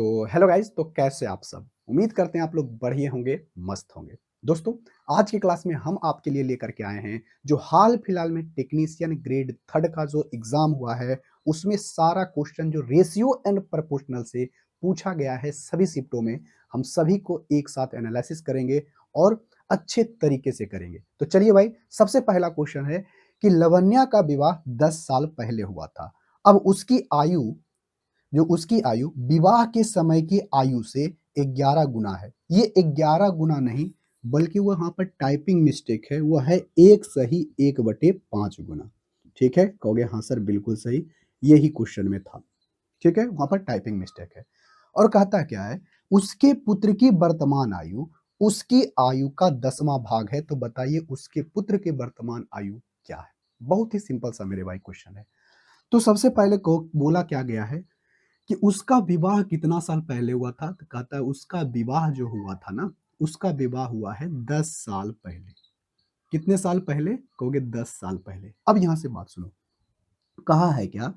तो hello guys, तो कैसे आप सब? उम्मीद करते हैं आप लोग बढ़िया होंगे, मस्त होंगे। दोस्तों, आज की क्लास में हम आपके लिए लेकर के आए हैं जो हाल फिलहाल में टेक्नीशियन ग्रेड थर्ड का जो एग्जाम हुआ है, उसमें सारा क्वेश्चन जो रेशियो एंड प्रोपोर्शनल से पूछा गया है सभी शिफ्टों में, हम सभी को एक साथ एनालिसिस करेंगे और अच्छे तरीके से करेंगे। तो चलिए भाई, सबसे पहला क्वेश्चन है कि लवन्या का विवाह 10 साल पहले हुआ था। अब उसकी आयु विवाह के समय की आयु से 11 गुना है। ये 11 गुना नहीं, बल्कि वो यहाँ पर टाइपिंग मिस्टेक है, वो है 1 = 5 गुना। ठीक है, कहोगे हाँ सर बिल्कुल सही, यही क्वेश्चन में था। ठीक है, वहां पर टाइपिंग मिस्टेक है। और कहता क्या है, उसके पुत्र की वर्तमान आयु उसकी आयु का 10वां भाग है। तो बताइए उसके पुत्र की वर्तमान आयु क्या है? बहुत ही सिंपल सा मेरे भाई क्वेश्चन है। तो सबसे पहले को बोला क्या गया है कि उसका विवाह कितना साल पहले हुआ था? तो कहता है उसका विवाह जो हुआ था ना, उसका विवाह हुआ है 10 साल पहले। कितने साल पहले? कहोगे 10 साल पहले। अब यहां से बात सुनो, कहा है क्या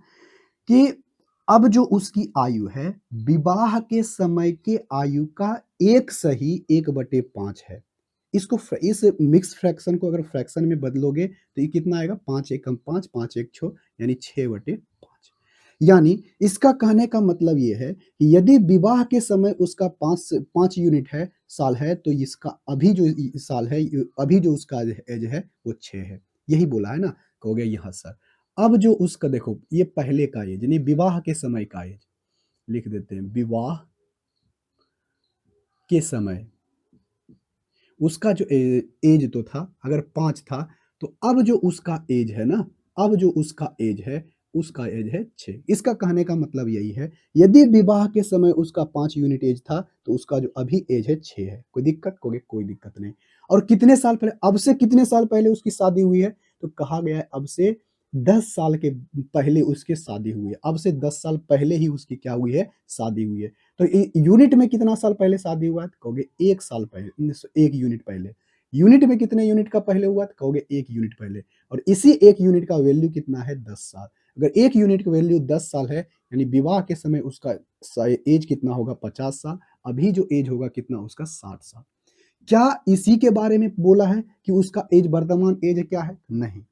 कि अब जो उसकी आयु है, विवाह के समय के आयु का 1/5 है। इस मिक्स फ्रैक्शन को अगर फ्रैक्शन में बदलोगे तो ये कितना आएगा? 5 एकम 5, 5 एक 6, यानी 6/5। यानी इसका कहने का मतलब ये है कि यदि विवाह के समय उसका 5 यूनिट है, साल है, तो इसका अभी जो साल है, अभी जो उसका एज है वो 6 है। यही बोला है ना? कहोगे यहाँ सर। अब जो उसका देखो, ये पहले का एज यानी विवाह के समय का एज लिख देते हैं। विवाह के समय उसका जो एज तो था, अगर 5 था, तो अब जो उसका एज है ना, अब जो उसका एज है, उसका एज है 6। इसका कहने का मतलब यही है, यदि विवाह के समय उसका 5 यूनिट एज था, तो उसका जो अभी एज है 6 है। कोई दिक्कत? कहोगे कोई दिक्कत नहीं। और कितने साल पहले, अब से कितने साल पहले उसकी शादी हुई है? तो कहा गया है अब से 10 साल के पहले उसकी शादी हुई है। अब से 10 साल पहले ही उसकी क्या हुई है? शादी हुई है। तो यूनिट में कितना साल पहले शादी हुआ? तो कहोगे 1 साल पहले, 1 यूनिट पहले। यूनिट में कितने यूनिट का पहले हुआ? तो कहोगे 1 यूनिट पहले। और इसी 1 यूनिट का वैल्यू कितना है? 10 साल। अगर 1 यूनिट का वैल्यू 10 साल है, यानी विवाह के समय उसका एज कितना होगा? 50 साल। अभी जो एज होगा कितना? उसका 60 साल। क्या इसी के बारे में बोला है कि उसका एज, वर्तमान एज क्या है? नहीं।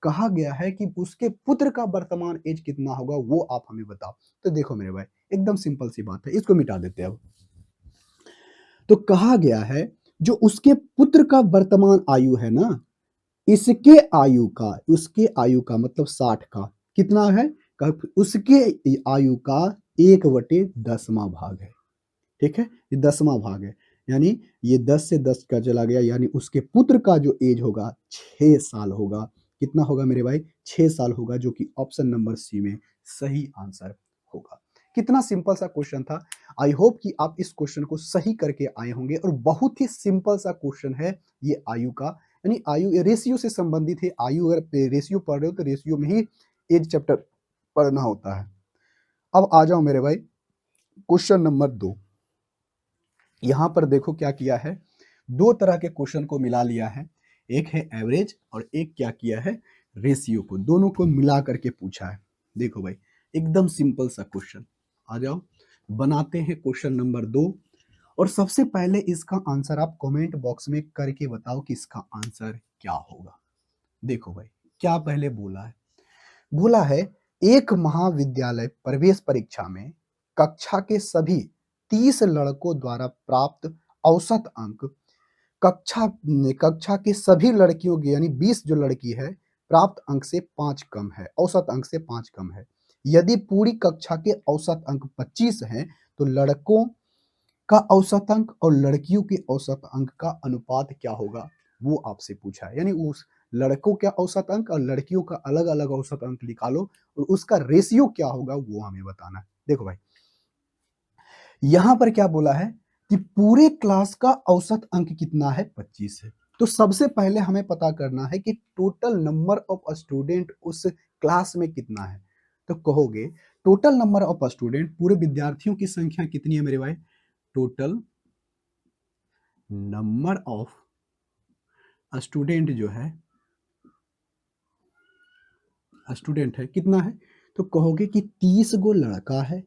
कहा गया है कि उसके पुत्र का वर्तमान एज कितना होगा, वो आप हमें बताओ। तो देखो मेरे भाई, एकदम सिंपल सी बात है, इसको मिटा देते हैं अब। तो कहा गया है जो उसके पुत्र का वर्तमान आयु है ना, उसके आयु का मतलब 60 का कितना है? उसके आयु का 1/10वां भाग है। ठीक है, ये 10वां भाग है। यानी ये 10 से 10 का चला गया, यानी उसके पुत्र का जो एज होगा 6 साल होगा। कितना होगा मेरे भाई? 6 साल होगा, जो कि ऑप्शन नंबर सी में सही आंसर होगा। कितना सिंपल सा क्वेश्चन था। आई होप कि आप इस क्वेश्चन को सही करके आए होंगे, और बहुत ही सिंपल सा क्वेश्चन है ये आयु का। यानी आयु रेशियो से संबंधित है। आयु अगर रेशियो पढ़ रहे हो तो रेशियो में ही एज चैप्टर पढ़ना होता है। अब आ जाओ मेरे भाई, क्वेश्चन नंबर 2। यहां पर देखो क्या किया है, दो तरह के क्वेश्चन को मिला लिया है। एक है एवरेज और एक क्या किया है? रेशियो को, दोनों को मिला करके पूछा है। देखो भाई, एकदम सिंपल सा क्वेश्चन। आ जाओ, बनाते हैं क्वेश्चन नंबर 2। और सबसे पहले इसका आंसर आप कमेंट बॉक्स में करके बताओ कि इसका आंसर क्या होगा। देखो भाई, क्या पहले बोला है? बोला है एक महाविद्यालय प्रवेश परीक्षा में कक्षा के सभी 30 लड़कों द्वारा प्राप्त औसत अंक कक्षा कक्षा के सभी लड़कियों के, यानी 20 जो लड़की है, प्राप्त अंक से 5 कम है, औसत अंक से 5 कम है। यदि पूरी कक्षा के औसत अंक 25 हैं, तो लड़कों का औसत अंक और लड़कियों के औसत अंक का अनुपात क्या होगा, वो आपसे पूछा है। यानी उस लड़कों का औसत अंक और लड़कियों का अलग अलग औसत अंक निकालो, और उसका रेशियो क्या होगा वो हमें बताना है। देखो भाई, यहां पर क्या बोला है कि पूरे क्लास का औसत अंक कितना है? 25 है। तो सबसे पहले हमें पता करना है कि टोटल नंबर ऑफ स्टूडेंट उस क्लास में कितना है। तो कहोगे टोटल नंबर ऑफ स्टूडेंट, पूरे विद्यार्थियों की संख्या कितनी है मेरे भाई? टोटल नंबर ऑफ स्टूडेंट जो है, स्टूडेंट है कितना है? तो कहोगे कि 30 गो लड़का है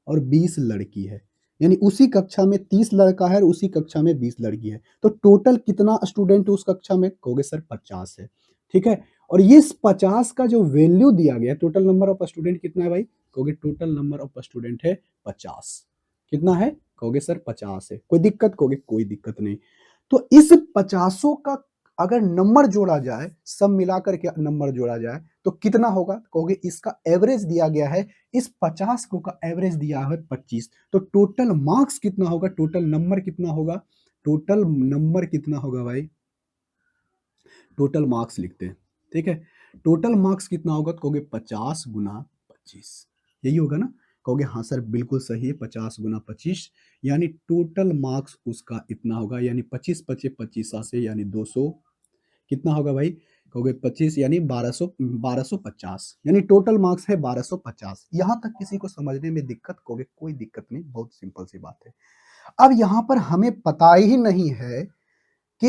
और 20 लड़की है। यानी उसी कक्षा में 30 लड़का है और उसी कक्षा में 20 लड़की है। तो टोटल कितना स्टूडेंट है उस कक्षा में? कहोगे सर 50 है, ठीक है? और ये इस 50 का जो वैल्यू दिया गया है, टोटल नंबर ऑफ स्टूडेंट कितना है भाई? कहोगे टोटल नंबर ऑफ स्टूडेंट है 50। कितना है? कहोगे सर 50 है। कोई दिक्कत? कहोगे कोई दिक्कत नहीं। तो इस 50 का अगर नंबर जोड़ा जाए, सब मिलाकर के नंबर जोड़ा जाए तो कितना होगा? कहोगे इसका एवरेज दिया गया है, इस 50 को का एवरेज दिया है 25। तो टोटल मार्क्स कितना होगा? टोटल नंबर कितना होगा? टोटल नंबर कितना होगा भाई? टोटल मार्क्स लिखते हैं, ठीक है? टोटल मार्क्स कितना होगा? तो कहोगे 50 गुना 25, यही होगा ना? कहोगे हाँ सर बिल्कुल सही है, 50 गुना 25 यानी टोटल मार्क्स उसका इतना होगा, यानी 25 पचे 25 से यानी 200। कितना होगा भाई? कहोगे 25 यानी 1250 यानी टोटल मार्क्स है 1250। यहाँ तक किसी को समझने में दिक्कत? कहोगे कोई दिक्कत नहीं, बहुत सिंपल सी बात है। अब यहाँ पर हमें पता ही नहीं है कि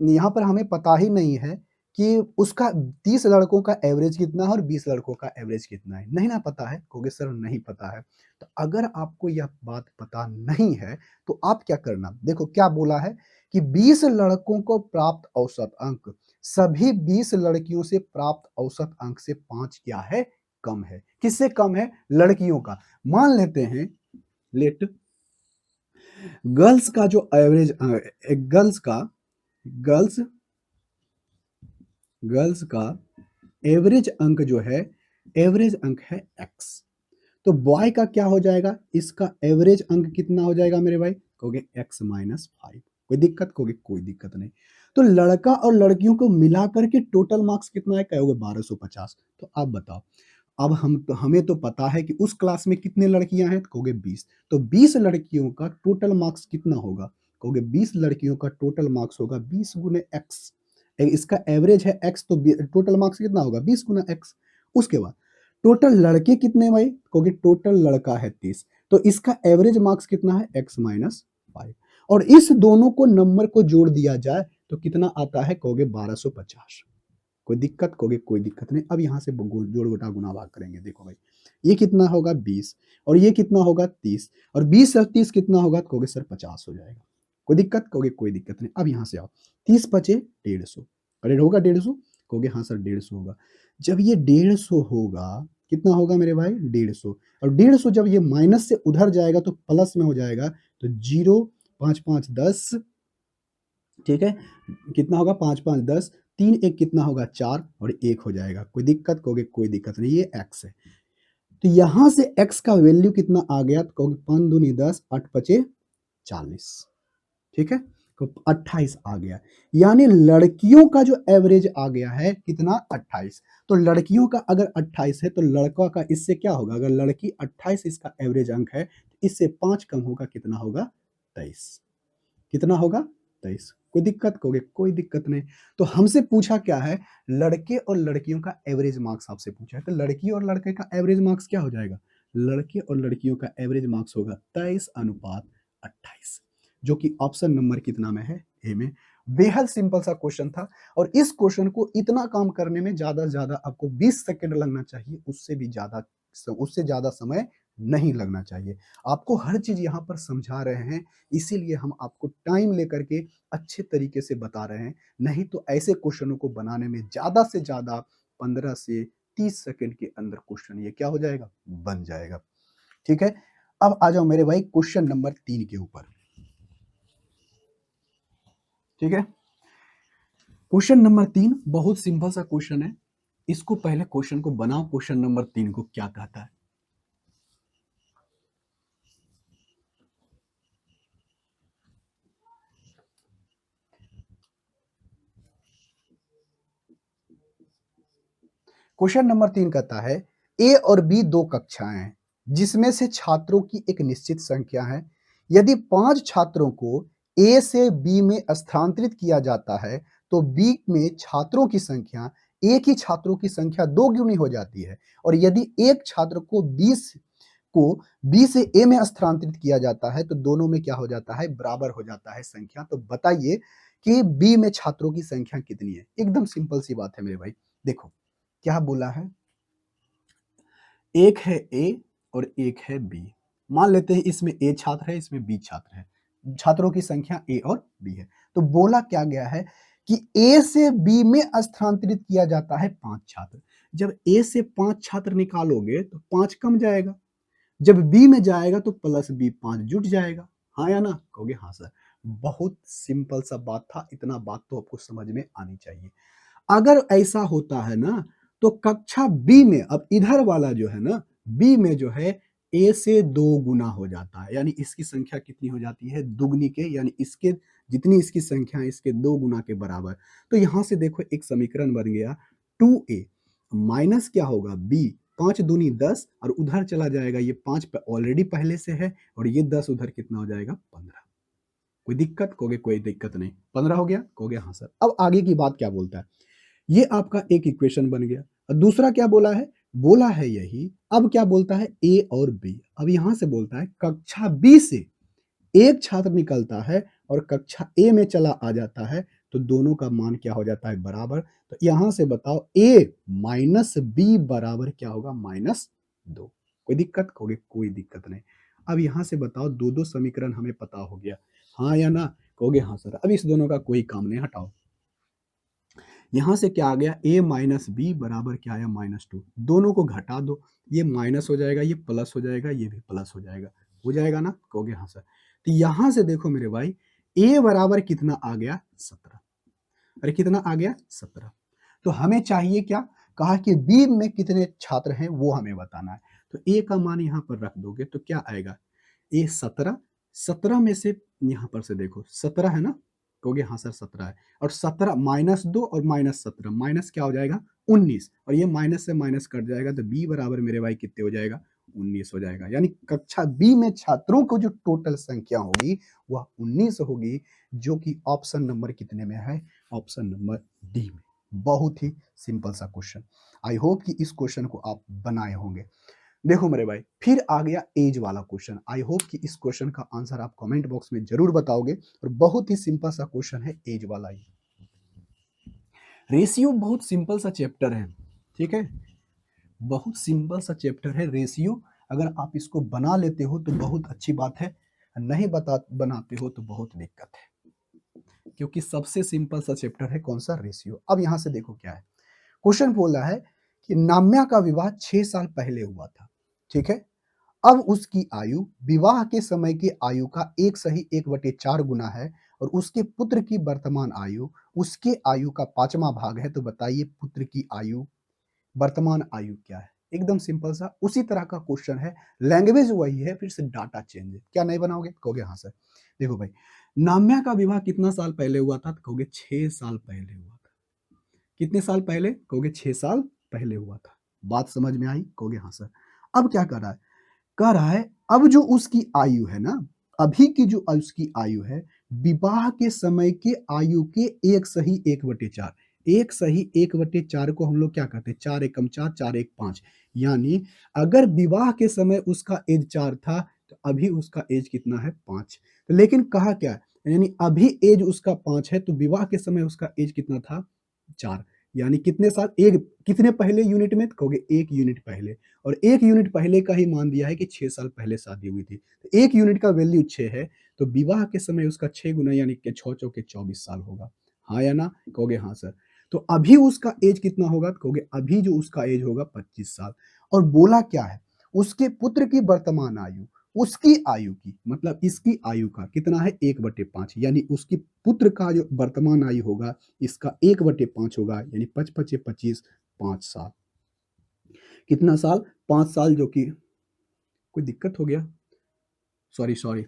यहाँ पर हमें पता ही नहीं है कि उसका 30 लड़कों का एवरेज कितना है और 20 लड़कों का एवरेज कितना है। नहीं ना पता है? कहोगे सर नहीं पता है। तो अगर आपको यह बात पता नहीं है तो आप क्या करना, देखो क्या बोला है कि 20 लड़कों को प्राप्त औसत अंक सभी 20 लड़कियों से प्राप्त औसत अंक से 5 क्या है? कम है। किससे कम है? लड़कियों का। मान लेते हैं लेट गर्ल्स का जो एवरेज गर्ल्स गर्ल्स का एवरेज अंक जो है, एवरेज अंक है x। तो बॉय का क्या हो जाएगा? इसका एवरेज अंक कितना हो जाएगा मेरे भाई? कहोगे x माइनस 5। कोई दिक्कत? कहोगे कोई दिक्कत नहीं। तो लड़का और लड़कियों को मिलाकर के टोटल मार्क्स कितना है? कहोगे 1250। तो आप बताओ, अब हमें तो पता है कि उस क्लास में कितने लड़कियां हैं? कहोगे 20। तो 20 लड़कियों का टोटल मार्क्स कितना होगा? कहोगे 20 लड़कियों का टोटल मार्क्स होगा 20 गुने x। इसका एवरेज है x, तो टोटल मार्क्स कितना होगा? 20 गुना x। उसके बाद टोटल लड़के कितने भाई? कहोगे टोटल लड़का है 30, तो इसका एवरेज मार्क्स कितना है? x minus 5। और इस दोनों को नंबर को जोड़ दिया जाए तो कितना आता है? कहोगे 1250। कोई दिक्कत? कहोगे कोई दिक्कत नहीं। अब यहाँ से जोड़ घटा गुना भाग करेंगे। देखो भाई, ये कितना होगा? 20 और ये कितना होगा? 30 और 20 और 30 कितना होगा? तो कहोगे सर 50 हो जाएगा। कोई दिक्कत? कहोगे कोई दिक्कत नहीं। अब यहाँ से आओ, 30 पचे 150, करेक्ट होगा 150? कहोगे हाँ सर 150 होगा। जब ये 150 होगा, कितना होगा मेरे भाई? 150। और 150 जब ये माइनस से उधर जाएगा तो प्लस में हो जाएगा, तो 0 5 5 10, ठीक है? कितना होगा? 5 5 10, 3 1 कितना होगा? 4 और 1 हो जाएगा। कोई दिक्कत? कहोगे कोई दिक्कत नहीं, ये x है। तो यहाँ से x का वैल्यू कितना आ गया? तो कहोगे 5 दूनी 10, 8 पचे 40, ठीक है? तो 28 आ गया। यानी लड़कियों का जो एवरेज आ गया है कितना? 28। तो लड़कियों का अगर 28 है तो लड़का का इससे क्या होगा? अगर लड़की 28 इसका एवरेज अंक है, इससे 5 कम होगा, कितना होगा? 23। कितना होगा? 23। कोई दिक्कत? कहोगे कोई दिक्कत नहीं। तो हमसे पूछा क्या है? लड़के और लड़कियों का एवरेज मार्क्स आपसे पूछा है। तो लड़की और लड़के का एवरेज मार्क्स क्या हो जाएगा? लड़के और लड़कियों का एवरेज मार्क्स होगा 23 अनुपात 28, जो कि ऑप्शन नंबर कितना में है? ए में। बेहद सिंपल सा क्वेश्चन था और इस क्वेश्चन को इतना काम करने में ज्यादा से ज्यादा आपको 20 सेकंड लगना चाहिए, उससे ज्यादा समय नहीं लगना चाहिए। आपको हर चीज यहाँ पर समझा रहे हैं, इसीलिए हम आपको टाइम लेकर के अच्छे तरीके से बता रहे हैं। नहीं तो ऐसे क्वेश्चनों को बनाने में ज्यादा से ज्यादा 15 से 30 सेकंड के अंदर क्वेश्चन ये क्या हो जाएगा? बन जाएगा। ठीक है, अब आ जाओ मेरे भाई क्वेश्चन नंबर 3 के ऊपर। ठीक है, क्वेश्चन नंबर 3 बहुत सिंपल सा क्वेश्चन है। इसको पहले क्वेश्चन को बनाओ, क्वेश्चन नंबर 3 को क्या कहता है। क्वेश्चन नंबर 3 कहता है ए और बी दो कक्षाएं हैं जिसमें से छात्रों की एक निश्चित संख्या है। यदि 5 छात्रों को ए से बी में स्थानांतरित किया जाता है तो बी में छात्रों की संख्या एक ही छात्रों की संख्या 2 गुनी हो जाती है। और यदि एक छात्र को बी से ए में स्थानांतरित किया जाता है तो दोनों में क्या हो जाता है? बराबर हो जाता है संख्या। तो बताइए कि बी में छात्रों की संख्या कितनी है? एकदम सिंपल सी बात है मेरे भाई। देखो क्या बोला है, एक है ए और एक है बी। मान लेते हैं इसमें ए छात्र है, इसमें बी छात्र है, छात्रों की संख्या ए और बी है। तो बोला क्या गया है कि ए से बी में स्थानांतरित किया जाता है 5 छात्र। जब ए से 5 छात्र निकालोगे तो 5 कम जाएगा, जब बी में जाएगा तो प्लस बी 5 जुट जाएगा। हाँ या ना? कहोगे हाँ सर। बहुत सिंपल सा बात था, इतना बात तो आपको समझ में आनी चाहिए। अगर ऐसा होता है ना, तो कक्षा बी में अब इधर वाला जो है ना, बी में जो है ए से 2 गुना हो जाता है, यानी इसकी संख्या कितनी हो जाती है? दुगनी के, यानी इसके जितनी इसकी संख्या है इसके 2 गुना के बराबर। तो यहां से देखो एक समीकरण बन गया 2a माइनस क्या होगा b, 5 दूनी 10 और उधर चला जाएगा, ये 5 ऑलरेडी पहले से है और ये 10 उधर कितना हो जाएगा? 15। कोई दिक्कत? कहोगे कोई दिक्कत नहीं। 15 हो गया? कहोगे हाँ सर। अब आगे की बात क्या बोलता है? ये आपका एक इक्वेशन बन गया। और दूसरा क्या बोला है? बोला है यही। अब क्या बोलता है? ए और बी। अब यहां से बोलता है कक्षा बी से एक छात्र निकलता है और कक्षा ए में चला आ जाता है, तो दोनों का मान क्या हो जाता है? बराबर। तो यहां से बताओ ए माइनस बी बराबर क्या होगा? -2। कोई दिक्कत? कहोगे कोई दिक्कत नहीं। अब यहां से बताओ, दो दो समीकरण हमें पता हो गया, हाँ या ना? कहोगे हाँ सर। अब इस दोनों का कोई काम नहीं, हटाओ। यहां से क्या आ गया? a माइनस बी बराबर क्या आया? -2। दोनों को घटा दो, ये माइनस हो जाएगा, ये प्लस हो जाएगा, ये भी प्लस हो जाएगा ना? कहोगे हाँ सर। तो यहां से देखो मेरे भाई, a बराबर कितना आ गया? 17। अरे कितना आ गया? 17। तो हमें चाहिए क्या? कहा कि बी में कितने छात्र हैं वो हमें बताना है। तो ए का मान यहां पर रख दोगे तो क्या आएगा? ए 17, 17 में से यहां पर से देखो 17 है ना? कहोगे हाँ सर 17 है। और 17 -2 और -17 माइनस क्या हो जाएगा? 19, और ये माइनस से माइनस कट जाएगा, तो बी बराबर मेरे भाई कितने हो जाएगा? 19 हो जाएगा। यानी कक्षा बी में छात्रों को जो टोटल संख्या होगी वह 19 होगी, जो कि ऑप्शन नंबर कितने में है? ऑप्शन नंबर डी में। बहुत ही सिंपल सा क्वेश्चन। आई होप कि इस क्वेश्चन को आप बनाए होंगे। देखो मेरे भाई, फिर आ गया एज वाला क्वेश्चन। आई होप कि इस क्वेश्चन का आंसर आप कमेंट बॉक्स में जरूर बताओगे, और बहुत ही सिंपल सा क्वेश्चन है एज वाला ही। रेशियो बहुत सिंपल सा चैप्टर है, ठीक है, बहुत सिंपल सा चैप्टर है रेशियो। अगर आप इसको बना लेते हो तो बहुत अच्छी बात है, नहीं बनाते हो तो बहुत दिक्कत है, क्योंकि सबसे सिंपल सा चैप्टर है कौन सा? रेशियो। अब यहां से देखो क्या है, क्वेश्चन बोला है कि नाम्या का विवाह 6 साल पहले हुआ था, ठीक है। अब उसकी आयु विवाह के समय की आयु का 1/4 गुना है, और उसके पुत्र की वर्तमान आयु उसके आयु का 5वां भाग है। तो बताइए पुत्र की आयु, वर्तमान आयु क्या है? एकदम सिंपल सा उसी तरह का क्वेश्चन है, लैंग्वेज वही है, फिर से डाटा चेंज है। क्या नहीं बनाओगे? कहोगे हाँ सर। देखो भाई, नाम्या का विवाह कितना साल पहले हुआ था? तो कहोगे 6 साल पहले हुआ था। कितने साल पहले? कहोगे 6 साल पहले हुआ था। बात समझ में आई? कहोगे हाँ सर। अब क्या कर रहा है? कह रहा है अब जो उसकी आयु है ना, अभी की जो उसकी आयु है, विवाह के समय के आयु के 1/1/4। 1/1/4 को हम लोग क्या कहते हैं? 4 एकम 4, 4 एक 5। यानी अगर विवाह के समय उसका एज 4 था, तो अभी उसका एज कितना है? 5। तो लेकिन कहा क्या है? यानी अभी एज उसका 5 है, तो विवाह के समय उसका एज कितना था? 4। यानी कितने साल? एक कितने पहले यूनिट में? तो कहोगे 1 यूनिट पहले। और 1 यूनिट पहले का ही मान दिया है कि 6 साल पहले शादी हुई थी। तो 1 यूनिट का वैल्यू 6 है, तो विवाह के समय उसका 6 गुना यानी कि 6 चौके 24 साल होगा। हाँ या ना? कहोगे हाँ सर। तो अभी उसका एज कितना होगा? तो कहोगे अभी जो उसका एज होगा 25 साल। और बोला क्या है? उसके पुत्र की वर्तमान आयु, उसकी आयु की मतलब इसकी आयु का कितना है? 1/5, यानी उसकी पुत्र का जो वर्तमान आयु होगा इसका 1/5 होगा, यानी 5 5 25, 5 साल। कितना साल? 5 साल, जो कि कोई दिक्कत हो गया? सॉरी सॉरी,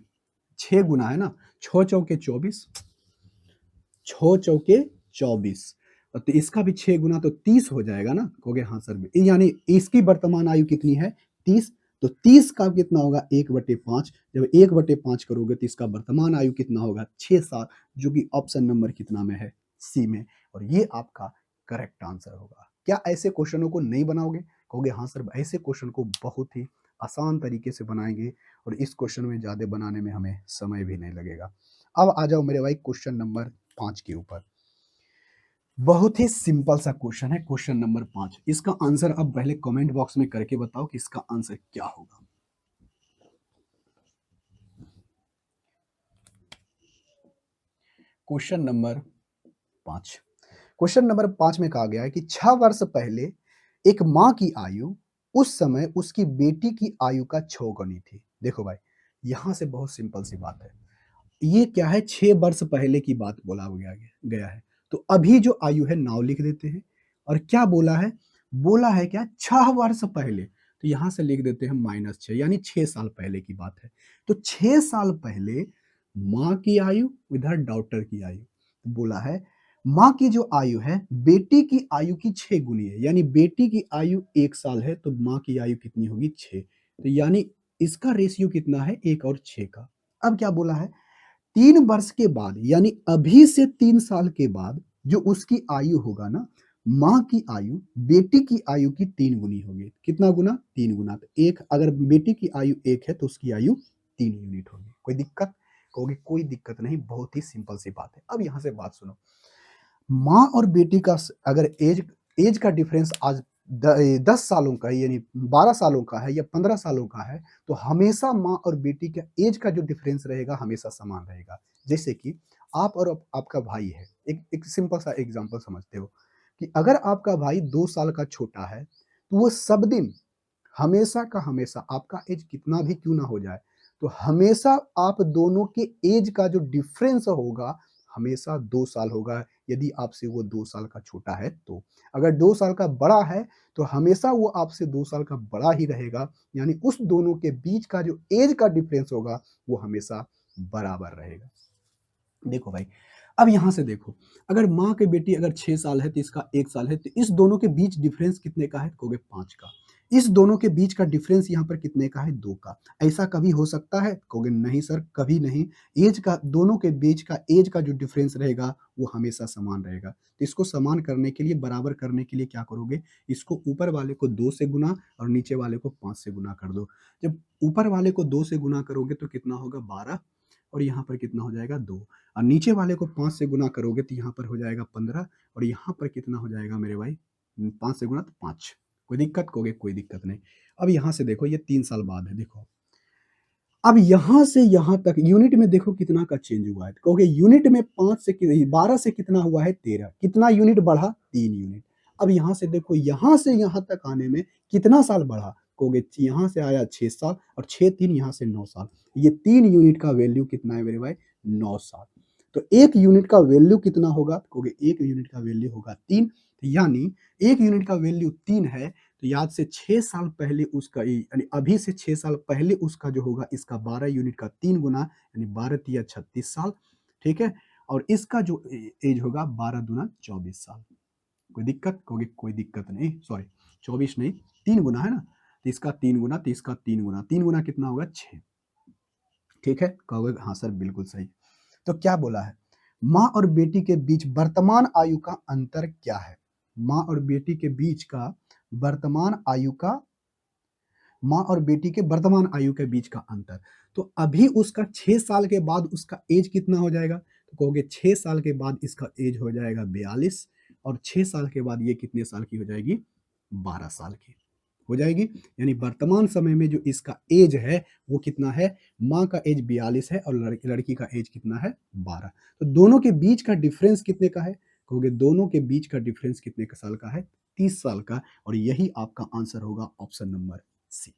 6 गुना है ना, 6 चौके 24, 6 चौके 24, और तो इसका भी 6 गुना तो 30 हो जाएगा ना? कहोगे हाँ सर। यानी इसकी वर्तमान आयु कितनी है? 30। तो 30 का कितना होगा? 1/5। जब 1/5 करोगे तो इसका वर्तमान आयु कितना होगा? 6 साल, जो कि ऑप्शन नंबर कितना में है? सी में। और ये आपका करेक्ट आंसर होगा। क्या ऐसे क्वेश्चनों को नहीं बनाओगे? कहोगे हाँ सर, ऐसे क्वेश्चन को बहुत ही आसान तरीके से बनाएंगे, और इस क्वेश्चन में ज़्यादा बनाने में हमें समय भी नहीं लगेगा। अब आ जाओ मेरे भाई क्वेश्चन नंबर 5 के ऊपर। बहुत ही सिंपल सा क्वेश्चन है, क्वेश्चन नंबर 5। इसका आंसर अब पहले कमेंट बॉक्स में करके बताओ कि इसका आंसर क्या होगा। Question number 5। क्वेश्चन नंबर 5 में कहा गया है कि 6 वर्ष पहले एक माँ की आयु उस समय उसकी बेटी की आयु का 6 गुनी थी। देखो भाई, यहाँ से बहुत सिंपल सी बात है। ये क्या है, 6 वर्ष पहले की बात बोला गया गया है। तो अभी जो आयु है नाव लिख देते हैं और क्या बोला है? बोला है क्या 6 वर्ष पहले। तो यहाँ से लिख देते हैं -6 यानी 6 साल पहले की बात है। तो 6 साल पहले माँ की आयु इधर डॉटर की आयु। बोला है माँ की जो आयु है बेटी की आयु की 6 गुनी है। यानी बेटी की आयु 1 साल है तो माँ की आयु कितनी होगी 6। तो यानी इसका रेशियो कितना है 1 और 6 का। अब क्या बोला है 3 वर्ष के बाद यानी अभी से 3 साल के बाद जो उसकी आयु होगा ना, माँ की आयु बेटी की आयु की 3 गुनी होगी। कितना गुना? 3 गुना। तो एक अगर बेटी की आयु 1 है तो उसकी आयु 3 यूनिट होगी। कोई दिक्कत? कहोगे कोई दिक्कत नहीं, बहुत ही सिंपल सी बात है। अब यहाँ से बात सुनो। माँ और बेटी का अगर एज एज का डिफरेंस आज 10 सालों का है यानी 12 सालों का है या 15 सालों का है, तो हमेशा माँ और बेटी का एज का जो डिफरेंस रहेगा हमेशा समान रहेगा। जैसे कि आप और आपका भाई है, एक सिंपल सा एग्जांपल समझते हो कि अगर आपका भाई 2 साल का छोटा है, तो वो सब दिन हमेशा का हमेशा आपका एज कितना भी क्यों ना हो जाए, तो हमेशा आप दोनों के एज का जो डिफरेंस होगा, हमेशा 2 साल होगा, यदि आपसे वो 2 साल का छोटा है तो। अगर 2 साल का बड़ा है, तो हमेशा वो आपसे 2 साल का बड़ा ही रहेगा, यानी उस दोनों के बीच का जो एज का डिफरेंस होगा, वो हमेशा बराबर रहेगा। देखो भाई, अब यहाँ से देखो, अगर माँ की बेटी अगर 6 साल है तो इसका 1 साल है, तो इस दोनों के बीच डिफरेंस कितने का है? कहोगे 5 का। इस दोनों के बीच का डिफरेंस यहाँ पर कितने का है? 2 का। ऐसा कभी हो सकता है? कहोगे नहीं सर, कभी नहीं। एज का दोनों के बीच का एज का जो डिफरेंस रहेगा, वो हमेशा समान रहेगा। तो इसको समान करने के लिए, बराबर करने के लिए क्या करोगे? इसको ऊपर वाले को 2 से गुना और नीचे वाले को 5 से गुना कर दो। जब ऊपर वाले को 2 से गुना करोगे तो कितना होगा? 12 और यहाँ पर कितना हो जाएगा? 2 और नीचे वाले को 5 से गुना करोगे तो यहाँ पर हो जाएगा 15 और यहाँ पर कितना हो जाएगा मेरे भाई? 5 से गुना तो 5। कोई दिक्कत? कहोगे कोई दिक्कत नहीं। अब यहाँ से देखो, ये 3 साल बाद है, देखो। अब यहाँ से यहाँ तक यूनिट में देखो कितना का चेंज हुआ है। तो कहोगे यूनिट में 5 से 12 से कितना हुआ है? 13। कितना यूनिट बढ़ा? 3 यूनिट। अब यहाँ से देखो, यहाँ से यहाँ तक आने में कितना साल बढ़ा? कहोगे यहाँ से आया 6 साल और 6 3 यहाँ से 9 साल। ये 3 यूनिट का वैल्यू कितना है मेरे भाई? 9 साल। तो 1 यूनिट का वैल्यू कितना होगा? कहोगे 1 यूनिट का वैल्यू होगा 3। यानी 1 यूनिट का वैल्यू 3 है, तो याद से 6 साल पहले उसका यानी अभी से 6 साल पहले उसका जो होगा इसका 12 यूनिट का 3 गुना यानी 12 तिया 36 साल, ठीक है? और इसका जो एज होगा 12 दूना 24 साल। कोई दिक्कत? कहोगे कोई दिक्कत नहीं, सॉरी 24 नहीं, 3 गुना है ना? तो इसका 3 गुना, तो इसका 3 गुना, 3 गुना कितना होगा? 6। ठीक है? कहोगे हाँ सर बिल्कुल सही। तो क्या बोला है? माँ और बेटी के बीच वर्तमान आयु का अंतर क्या है? माँ और बेटी के बीच का वर्तमान आयु का माँ और बेटी के वर्तमान आयु के बीच का अंतर। तो अभी उसका 6 साल के बाद उसका एज कितना हो जाएगा? तो कहोगे 6 साल के बाद इसका एज हो जाएगा 42 और 6 साल के बाद ये कितने साल की हो जाएगी? 12 साल की हो जाएगी। यानी वर्तमान समय में जो इसका एज है वो कितना है? माँ का एज 42 है और लड़की का एज कितना है? 12। तो दोनों के बीच का डिफरेंस कितने का है? कहोगे दोनों के बीच का डिफरेंस कितने का साल का है? 30 साल का। और यही आपका आंसर होगा ऑप्शन नंबर सी।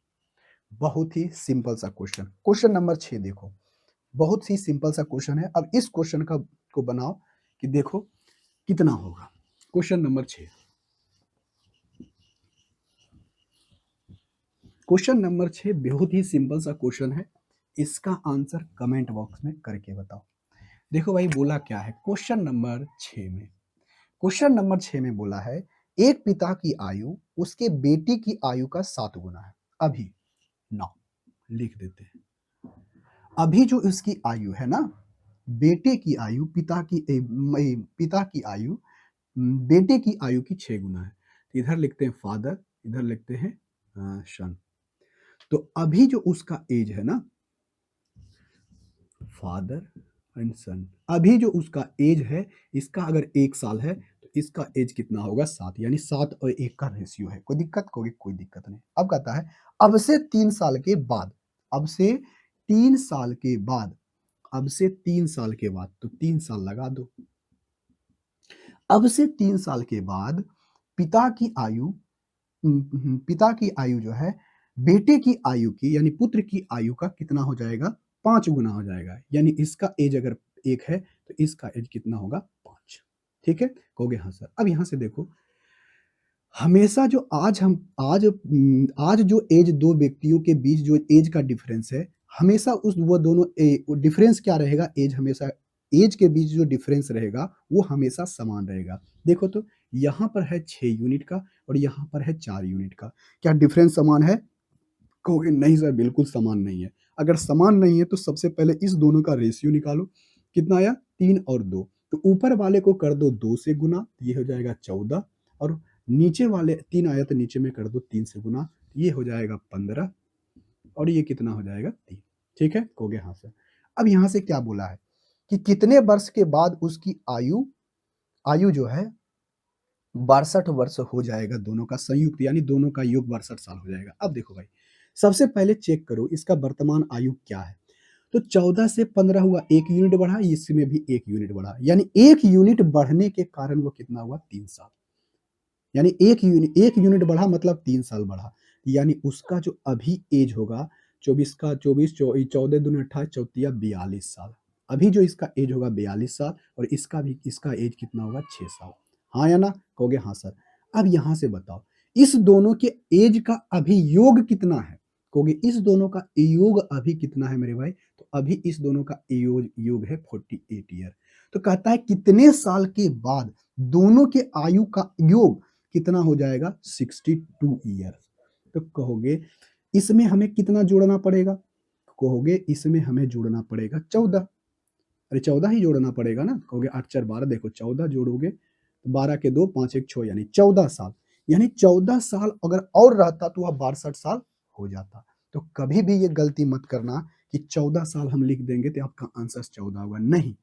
बहुत ही सिंपल सा क्वेश्चन। क्वेश्चन नंबर 6 देखो, बहुत ही सिंपल सा क्वेश्चन है। अब इस क्वेश्चन का को बनाओ कि देखो कितना होगा। क्वेश्चन नंबर 6, क्वेश्चन नंबर 6 बहुत ही सिंपल सा क्वेश्चन है। इसका आंसर कमेंट बॉक्स में करके बताओ। देखो भाई, बोला क्या है क्वेश्चन नंबर 6 में? क्वेश्चन नंबर 6 में बोला है एक पिता की आयु उसके बेटी की आयु का 7 गुना है। अभी ना लिख देते हैं। अभी जो इसकी आयु है ना, बेटे की आयु पिता की आयु बेटे की आयु की 6 गुना है। तो इधर लिखते हैं फादर, इधर लिखते हैं सन। तो अभी जो उसका एज है ना, फादर एंड सन, अभी जो उसका एज है, इसका अगर 1 साल है तो इसका एज कितना होगा? 7। यानी 7 और 1 का रेशियो है। कोई दिक्कत? कहोगे कोई दिक्कत नहीं। अब कहता है अब से 3 साल के बाद, अब से 3 साल के बाद अब से 3 साल के बाद, तो 3 साल लगा दो। अब से 3 साल के बाद पिता की आयु पिता की आयु जो है बेटे की आयु की यानी पुत्र की आयु का कितना हो जाएगा? 5 गुना हो जाएगा। यानी इसका एज अगर 1 है तो इसका एज कितना होगा? 5। ठीक है? कहोगे हाँ सर। अब यहाँ से देखो, हमेशा जो आज जो एज 2 व्यक्तियों के बीच जो एज का डिफरेंस है, हमेशा उस वो दोनों वो डिफरेंस क्या रहेगा? एज हमेशा एज के बीच जो डिफरेंस रहेगा, वो हमेशा समान रहेगा। देखो तो यहाँ पर है 6 यूनिट का और यहाँ पर है 4 यूनिट का। क्या डिफरेंस समान है? कहोगे नहीं सर, बिल्कुल समान नहीं है। अगर समान नहीं है तो सबसे पहले इस दोनों का रेशियो निकालो। कितना आया? 3 और 2। तो ऊपर वाले को कर दो 2 से गुना, ये हो जाएगा 14 और नीचे वाले 3 आया तो नीचे में कर दो 3 से गुना, ये हो जाएगा 15 और ये कितना हो जाएगा? 3। ठीक है? कहोगे हाँ सर। अब यहाँ से क्या बोला है कि कितने वर्ष के बाद उसकी आयु आयु जो है 62 वर्ष हो जाएगा, दोनों का संयुक्त यानी दोनों का योग 62 साल हो जाएगा। अब देखो भाई, सबसे पहले चेक करो इसका वर्तमान आयु क्या है? तो 14 से 15 हुआ, 1 यूनिट बढ़ा, इसमें भी 1 यूनिट बढ़ा, यानी 1 यूनिट बढ़ने के कारण वो कितना हुआ? 3 साल। यानी 1 यूनिट बढ़ा मतलब 3 साल बढ़ा। यानी उसका जो अभी एज होगा 24 का 24 14 दूनी 28 चौतिया 42 साल। अभी जो इसका एज होगा 42 साल और इसका एज कितना होगा? 6 साल। हाँ या ना? कहोगे हाँ सर। अब यहाँ से बताओ इस दोनों के एज का अभी योग कितना है? कहोगे इस दोनों का योग अभी कितना है मेरे भाई? तो अभी इस दोनों का योग है 48 ईयर। तो कहता है कितने साल के बाद दोनों के आयु का योग कितना हो जाएगा? 62 ईयर्स। तो कहोगे इसमें हमें कितना जोड़ना पड़ेगा? कहोगे इसमें हमें जोड़ना पड़ेगा 14। अरे 14 ही जोड़ना पड़ेगा ना। कहोगे 8 4 12, देखो 14 जोड़ोगे तो 12 के 2 5 1 6 यानी 14 साल। यानी 14 साल अगर और रहता तो वह 62 साल हो जाता। तो कभी भी ये गलती मत करना कि 14 साल हम लिख देंगे तो आपका आंसर 14 होगा, नहीं।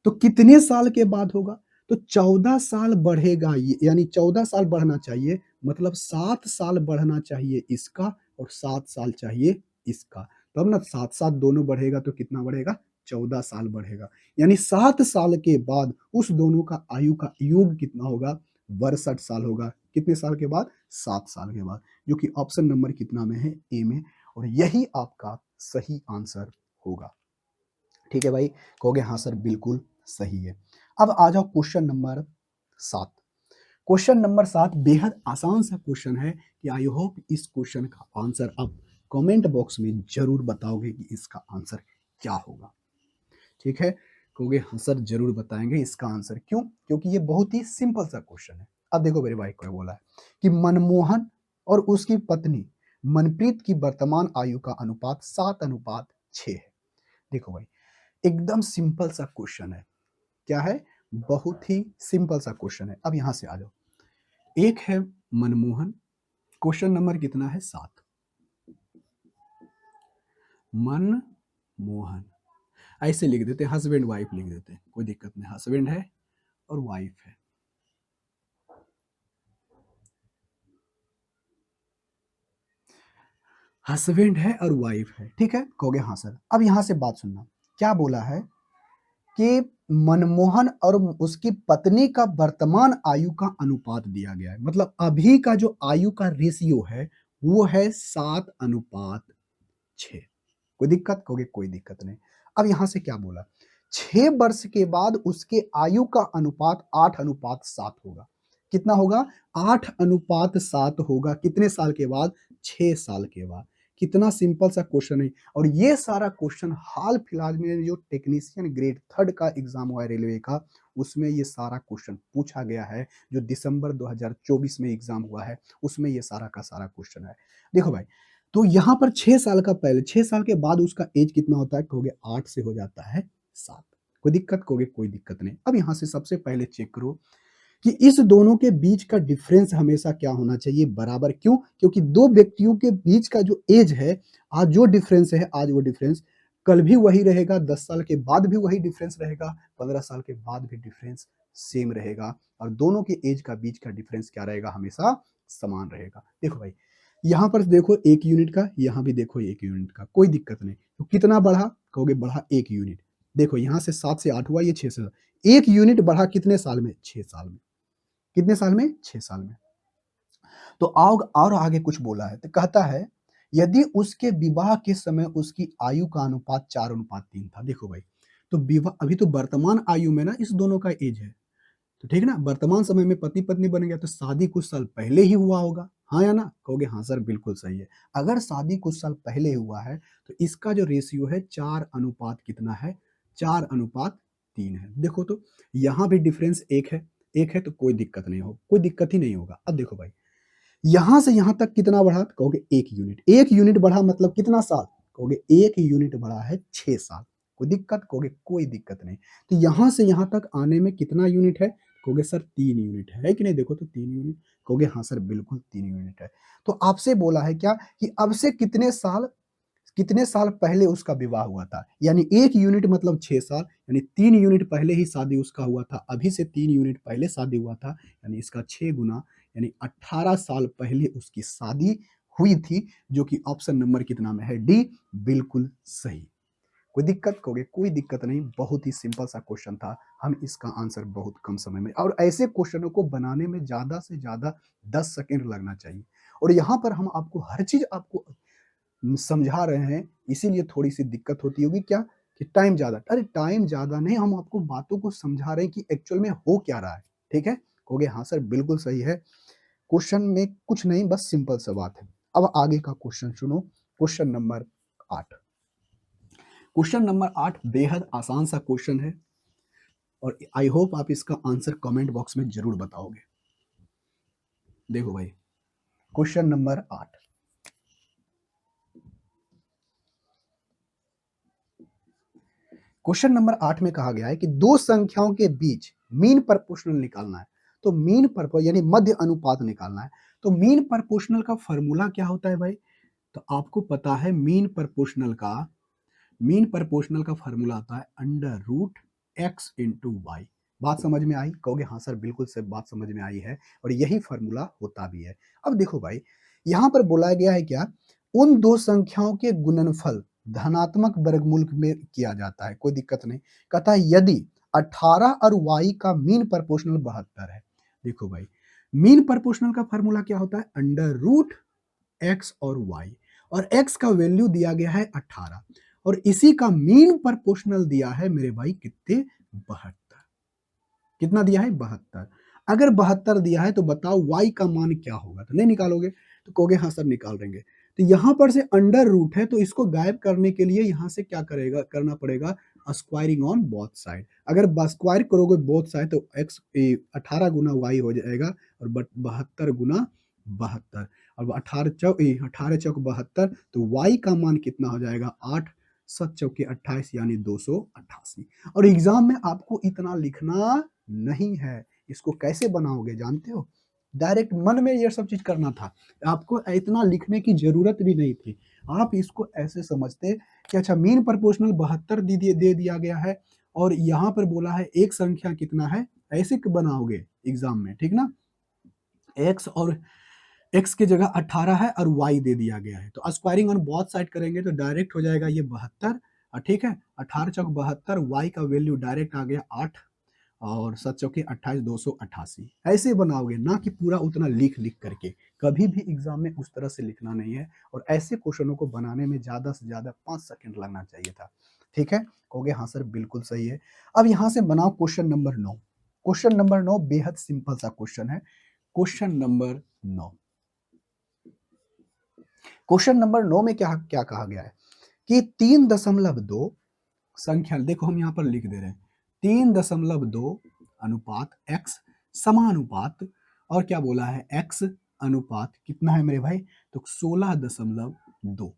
तो कितने साल के बाद होगा? तो 14 साल बढ़ेगा ये, यानी 14 साल बढ़ना चाहिए, मतलब 7 साल बढ़ना चाहिए इसका और 7 साल चाहिए इसका। तब ना 7-7 दोनों बढ़ेगा तो कितना बढ़ेगा? 14 साल बढ़ेगा। यानी 7 साल के बाद उस दोनों का आयु का योग कितना होगा? 62 साल होगा। कितने साल के बाद? 7 साल के बाद, जो कि ऑप्शन नंबर कितना में है? ए में। और यही आपका सही आंसर होगा। ठीक है भाई? कहोगे हाँ सर, बिल्कुल सही है। अब आ जाओ क्वेश्चन नंबर 7। क्वेश्चन नंबर 7 बेहद आसान सा क्वेश्चन है कि आई होप इस क्वेश्चन का आंसर आप कमेंट बॉक्स में जरूर बताओगे कि इसका आंसर क्या होगा। ठीक है? कहोगे हाँ सर, जरूर बताएंगे इसका आंसर। क्यों? क्योंकि ये बहुत ही सिंपल सा क्वेश्चन है। अब देखो मेरे भाई को बोला है कि मनमोहन और उसकी पत्नी मनप्रीत की वर्तमान आयु का अनुपात 7:6 है। देखो भाई, एकदम सिंपल सा क्वेश्चन है। क्या है? बहुत ही सिंपल सा क्वेश्चन है। अब यहां से आ जाओ, एक है मनमोहन, क्वेश्चन नंबर कितना है? 7। मनमोहन ऐसे लिख देते हैं, हस्बैंड वाइफ लिख देते हैं, कोई दिक्कत नहीं। हस्बैंड है और वाइफ है। हस्बैंड है और वाइफ है। ठीक है? कहोगे हाँ सर। अब यहां से बात सुनना, क्या बोला है कि मनमोहन और उसकी पत्नी का वर्तमान आयु का अनुपात दिया गया है। मतलब अभी का जो आयु का रेशियो है वो है 7:6। कोई दिक्कत? कहोगे कोई दिक्कत नहीं। अब यहां से क्या बोला? 6 वर्ष के बाद उसके आयु का अनुपात 8:7 होगा। कितना होगा? 8:7 होगा। कितने साल के बाद? 6 साल के बाद। कितना सिंपल सा क्वेश्चन है। और ये सारा क्वेश्चन हाल फिलहाल में जो टेक्नीशियन ग्रेड 3 का एग्जाम हुआ है रेलवे का, उसमें ये सारा क्वेश्चन पूछा गया है। जो दिसंबर 2024 में एग्जाम हुआ है उसमें ये सारा का सारा क्वेश्चन है। देखो भाई, तो यहाँ पर 6 साल का, पहले 6 साल के बाद उसका एज कितना होता है? कहोगे 8 से हो जाता है 7। कोई दिक्कत? कहोगे कोई दिक्कत नहीं। अब यहाँ से सबसे पहले चेक करो कि इस दोनों के बीच का डिफरेंस हमेशा क्या होना चाहिए? बराबर। क्यों? क्योंकि दो व्यक्तियों के बीच का जो एज है, आज जो डिफरेंस है, आज वो डिफरेंस कल भी वही रहेगा, 10 साल के बाद भी वही डिफरेंस रहेगा, 15 साल के बाद भी डिफरेंस सेम रहेगा। और दोनों के एज का बीच का डिफरेंस क्या रहेगा? हमेशा समान रहेगा। देखो भाई, यहाँ पर देखो 1 यूनिट का, यहाँ भी देखो 1 यूनिट का, कोई दिक्कत नहीं। तो कितना बढ़ा? कहोगे बढ़ा 1 यूनिट। देखो यहाँ से 7 से 8 हुआ, ये 6 से 1 यूनिट बढ़ा कितने साल में? 6 साल में। कितने साल में? 6 साल में। तो आओ और आगे कुछ बोला है, तो कहता है यदि उसके विवाह के समय उसकी आयु का अनुपात 4:3 था। देखो भाई, तो विवाह अभी तो वर्तमान आयु में ना इस दोनों का एज है, तो ठीक है ना? वर्तमान समय में पति-पत्नी बन गया तो शादी कुछ साल पहले ही हुआ होगा, हाँ या ना? कहोगे हाँ सर बिल्कुल सही है। अगर शादी कुछ साल पहले हुआ है, तो इसका जो रेशियो है 4 अनुपात कितना है? 4:3 है। देखो तो यहाँ भी डिफरेंस 1 है तो कोई दिक्कत नहीं हो, कोई दिक्कत ही नहीं होगा। अब देखो भाई, यहाँ से यहाँ तक कितना बढ़ा? कहोगे 1 यूनिट। 1 यूनिट बढ़ा मतलब कितना साल? कहोगे 1 यूनिट बढ़ा है 6 साल। कोई दिक्कत? कहोगे कोई दिक्कत नहीं। तो यहाँ से यहाँ तक आने में कितना यूनिट है? कहोगे सर 3 यूनिट है कि नहीं? देखो तो 3 यूनिट। कहोगे हाँ सर बिल्कुल 3 यूनिट है। तो आपसे बोला है क्या कि अब से कितने साल पहले उसका विवाह हुआ था? यानी 1 यूनिट मतलब 6 साल, यानी 3 यूनिट पहले ही शादी उसका हुआ था। अभी से 3 यूनिट पहले शादी हुआ था, यानी इसका 6 गुना यानी 18 साल पहले उसकी शादी हुई थी, जो कि ऑप्शन नंबर कितना में है? डी, बिल्कुल सही। कोई दिक्कत? कहोगे कोई दिक्कत नहीं, बहुत ही सिंपल सा क्वेश्चन था। हम इसका आंसर बहुत कम समय में, और ऐसे क्वेश्चनों को बनाने में ज़्यादा से ज़्यादा 10 सेकंड लगना चाहिए। और यहाँ पर हम आपको हर चीज़ आपको समझा रहे हैं, इसीलिए थोड़ी-सी दिक्कत होती होगी क्या? कि टाइम ज़्यादा। अरे टाइम ज़्यादा नहीं, हम आपको बातों को समझा रहे हैं कि एक्चुअल में हो क्या रहा है, ठीक है? कहोगे हाँ सर बिल्कुल सही है। क्वेश्चन में कुछ नहीं, बस सिंपल सा बात है। अब आगे का क्वेश्चन सुनो, क्वेश्चन नंबर 8। क्वेश्चन नंबर 8 बेहद आसान सा क्वेश्चन है, और आई होप आप इसका आंसर कमेंट बॉक्स में ज़रूर बताओगे। देखो भाई, क्वेश्चन नंबर 8। क्वेश्चन नंबर 8 में कहा गया है कि 2 संख्याओं के बीच मीन प्रोपोर्शनल निकालना है। तो मीन प्रोपो यानी मध्य अनुपात निकालना है। तो मीन प्रोपोर्शनल का फ़ॉर्मूला क्या होता है भाई? तो आपको पता है मीन प्रोपोर्शनल का फ़ॉर्मूला आता है under root x into y. बात समझ में आई? कहोगे हाँ सर बिल्कुल सब बात समझ में आई है, और यही फ़ॉर्मूला होता भी है। अब देखो भाई, यहाँ पर बोला गया है क्या? उन 2 संख्याओं के गुणनफल धनात्मक वर्गमूल में किया जाता है, कोई दिक्कत नहीं। कहता है यदि 18 और वाई का मीन प्रोपोर्शनल 72 है। देखो भाई, मीन प्रोपोर्शनल का फ़ॉर्मूला क्या होता है? अंडर रूट एक्स और वाई, और एक्स का वैल्यू दिया गया है 18, और इसी का मीन प्रोपोर्शनल दिया है मेरे भाई कितने? 72। कितना दिया है? 72। अगर 72 दिया है तो बताओ वाई का मान क्या होगा? तो नहीं निकालोगे? तो कहोगे हाँ सर निकाल देंगे। तो यहाँ पर से अंडर रूट है, तो इसको गायब करने के लिए यहाँ से क्या करना पड़ेगा? Squaring on both side. अगर स्क्वायर करोगे बोथ साइड तो एक्स 18 गुना वाई हो जाएगा, और 72 गुना 72, और 18 चौक 72, तो वाई का मान कितना हो जाएगा? 8 7 चौके 28 यानी 288। और एग्जाम में आपको इतना लिखना नहीं है। इसको कैसे बनाओगे जानते हो? डायरेक्ट मन में ये सब चीज़ करना था। आपको इतना लिखने की ज़रूरत भी नहीं थी। आप इसको ऐसे समझते कि अच्छा मीन प्रोपोर्शनल 72 दे दिया गया है, और यहाँ पर बोला है एक संख्या कितना है, ऐसे बनाओगे एग्ज़ाम में, ठीक ना? एक्स की जगह 18 है और वाई दे दिया गया है, तो स्क्वायरिंग ऑन बोथ साइड करेंगे तो डायरेक्ट हो जाएगा ये 72, ठीक है? 18 चौक 72, वाई का वैल्यू डायरेक्ट आ गया 8, और 7 चौके 28 288। ऐसे बनाओगे, ना कि पूरा उतना लिख करके। कभी भी एग्जाम में उस तरह से लिखना नहीं है, और ऐसे क्वेश्चनों को बनाने में ज़्यादा से ज़्यादा 5 सेकंड लगना चाहिए था। ठीक है? कहोगे हाँ सर बिल्कुल सही है। अब यहाँ से बनाओ क्वेश्चन नंबर 9। क्वेश्चन नंबर 9 बेहद सिंपल सा क्वेश्चन है। Question number 9। क्वेश्चन नंबर 9 में क्या क्या कहा गया है कि 3.2 संख्या, देखो हम यहाँ पर लिख दे रहे हैं 3.2 अनुपात x समानुपात, और क्या बोला है? x अनुपात कितना है मेरे भाई? तो 16.2।